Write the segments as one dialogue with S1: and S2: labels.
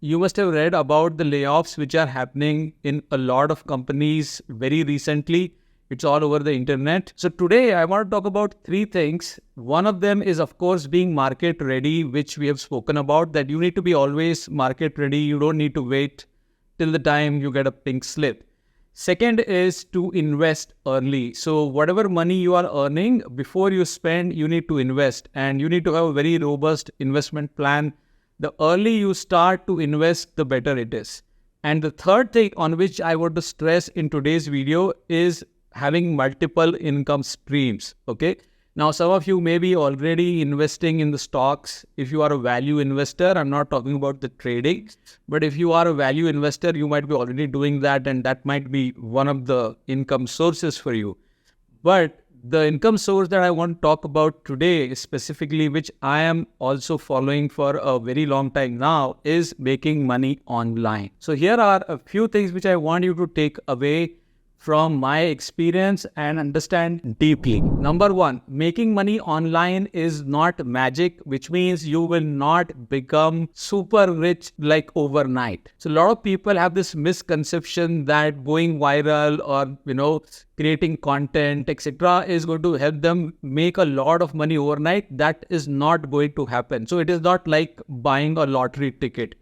S1: You must have read about the layoffs which are happening in a lot of companies very recently. It's all over the internet. So today I want to talk about three things. One of them is, of course, being market ready, which we have spoken about, that you need to be always market ready. You don't need to wait till the time you get a pink slip. Second is to invest early. So whatever money you are earning, before you spend, you need to invest, and you need to have a very robust investment plan. The early you start to invest, the better it is. And the third thing on which I want to stress in today's video is having multiple income streams. Okay. Now, some of you may be already investing in the stocks. If you are a value investor, I'm not talking about the trading, but if you are a value investor, you might be already doing that, and that might be one of the income sources for you. But the income source that I want to talk about today specifically, which I am also following for a very long time now, is making money online. So here are a few things which I want you to take away from my experience and understand deeply. Number one, making money online is not magic, which means you will not become super rich like overnight. So a lot of people have this misconception that going viral or, creating content, etc. is going to help them make a lot of money overnight. That is not going to happen. So it is not like buying a lottery ticket.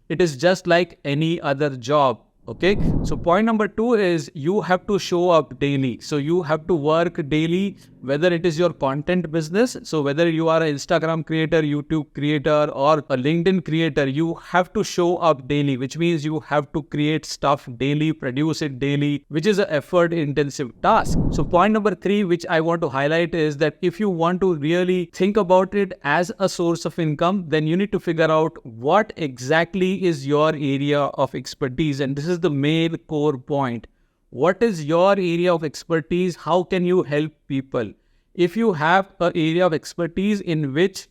S1: It is just like any other job. Okay. So point number two is you have to show up daily. So you have to work daily, whether it is your content business. So whether you are an Instagram creator, YouTube creator, or a LinkedIn creator, you have to show up daily, which means you have to create stuff daily, produce it daily, which is an effort intensive task. So point number three, which I want to highlight, is that if you want to really think about it as a source of income, then you need to figure out what exactly is your area of expertise. And this is the main core point. What is your area of expertise? How can you help people? If you have an area of expertise in which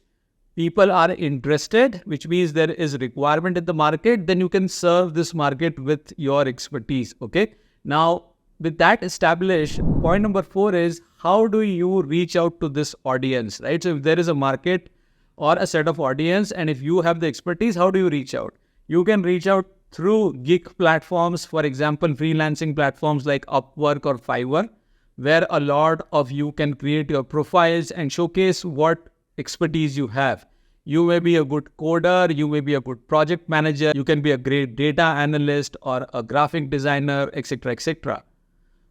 S1: people are interested, which means there is requirement in the market, then you can serve this market with your expertise. Okay. Now, with that established, point number four is how do you reach out to this audience, right? So if there is a market or a set of audience, and if you have the expertise, how do you reach out? You can reach out through gig platforms, for example, freelancing platforms like Upwork or Fiverr, where a lot of you can create your profiles and showcase what expertise you have. You may be a good coder, you may be a good project manager, you can be a great data analyst or a graphic designer, etc., etc.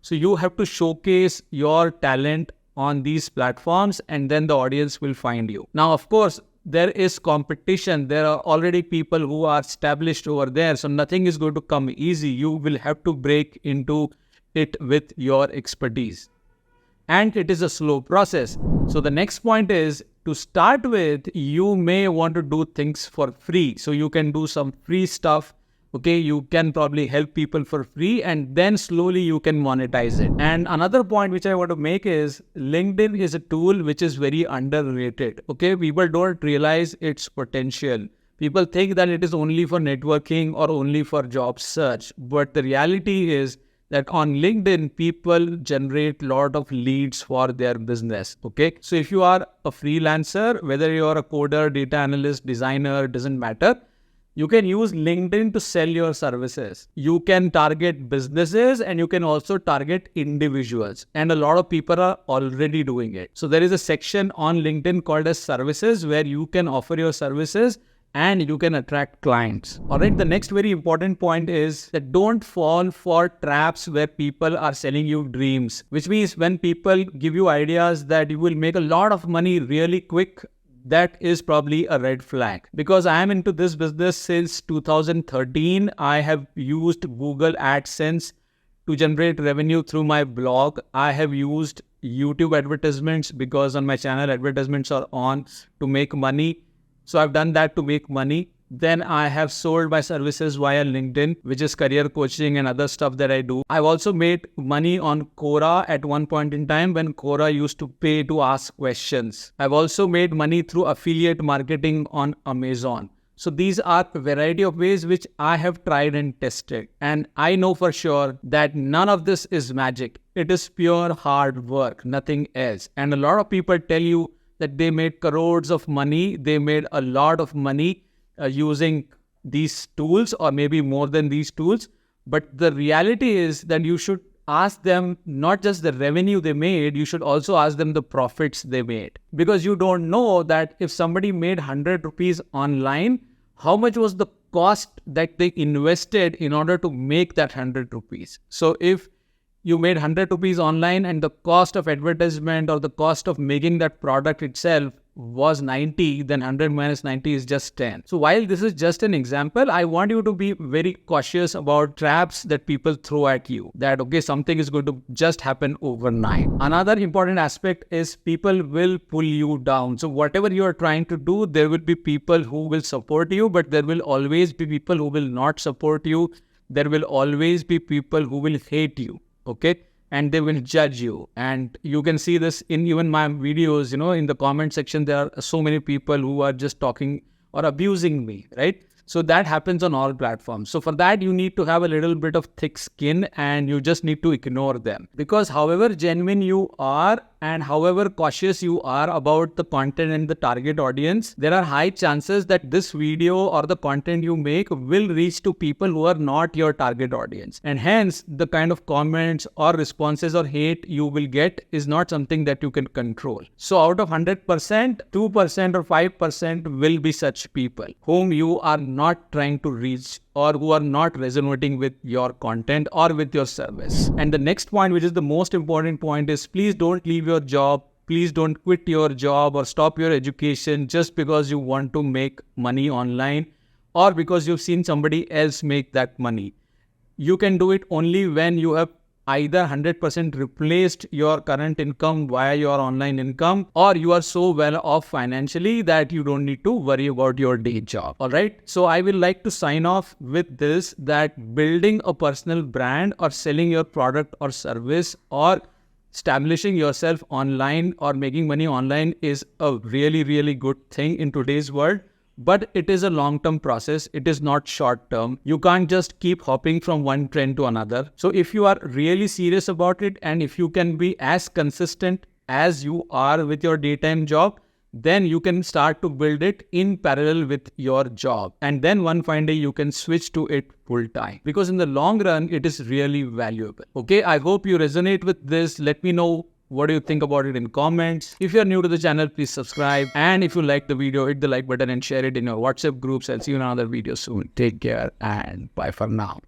S1: So you have to showcase your talent on these platforms, and then the audience will find you. Now, of course, there is competition. There are already people who are established over there. So nothing is going to come easy. You will have to break into it with your expertise. And it is a slow process. So the next point is, to start with, you may want to do things for free. So you can do some free stuff. Okay, you can probably help people for free, and then slowly you can monetize it. And another point which I want to make is LinkedIn is a tool which is very underrated. Okay, people don't realize its potential. People think that it is only for networking or only for job search. But the reality is that on LinkedIn, people generate a lot of leads for their business. Okay, so if you are a freelancer, whether you are a coder, data analyst, designer, doesn't matter. You can use LinkedIn to sell your services. You can target businesses, and you can also target individuals. And a lot of people are already doing it. So there is a section on LinkedIn called as services, where you can offer your services and you can attract clients. All right. The next very important point is that don't fall for traps where people are selling you dreams, which means when people give you ideas that you will make a lot of money really quick, that is probably a red flag. Because I am into this business since 2013. I have used Google AdSense to generate revenue through my blog. I have used YouTube advertisements because on my channel advertisements are on to make money. So I've done that to make money. Then I have sold my services via LinkedIn, which is career coaching and other stuff that I do. I've also made money on Quora at one point in time when Quora used to pay to ask questions. I've also made money through affiliate marketing on Amazon. So these are a variety of ways which I have tried and tested. And I know for sure that none of this is magic. It is pure hard work, nothing else. And a lot of people tell you that they made crores of money. They made a lot of money using these tools or maybe more than these tools. But the reality is that you should ask them not just the revenue they made, you should also ask them the profits they made. Because you don't know that if somebody made 100 rupees online, how much was the cost that they invested in order to make that 100 rupees. So if you made 100 rupees online and the cost of advertisement or the cost of making that product itself was 90, then 100 minus 90 is just 10. So while this is just an example, I want you to be very cautious about traps that people throw at you. That, okay, something is going to just happen overnight. Another important aspect is people will pull you down. So whatever you are trying to do, there will be people who will support you, but there will always be people who will not support you. There will always be people who will hate you. Okay, and they will judge you. And you can see this in even my videos, in the comment section, there are so many people who are just talking or abusing me, right? So that happens on all platforms. So for that, you need to have a little bit of thick skin and you just need to ignore them. Because however genuine you are and however cautious you are about the content and the target audience, there are high chances that this video or the content you make will reach to people who are not your target audience. And hence, the kind of comments or responses or hate you will get is not something that you can control. So out of 100%, 2% or 5% will be such people whom you are not trying to reach or who are not resonating with your content or with your service. And the next point, which is the most important point, is please don't leave your job. Please don't quit your job or stop your education just because you want to make money online or because you've seen somebody else make that money. You can do it only when you have either 100% replaced your current income via your online income, or you are so well off financially that you don't need to worry about your day job. All right. So I will like to sign off with this, that building a personal brand or selling your product or service or establishing yourself online or making money online is a really, really good thing in today's world. But it is a long-term process. It is not short-term. You can't just keep hopping from one trend to another. So if you are really serious about it and if you can be as consistent as you are with your daytime job, then you can start to build it in parallel with your job. And then one fine day you can switch to it full time. Because in the long run, it is really valuable. Okay, I hope you resonate with this. Let me know what do you think about it in comments. If you're new to the channel, please subscribe. And if you like the video, hit the like button and share it in your WhatsApp groups. I'll see you in another video soon. Take care and bye for now.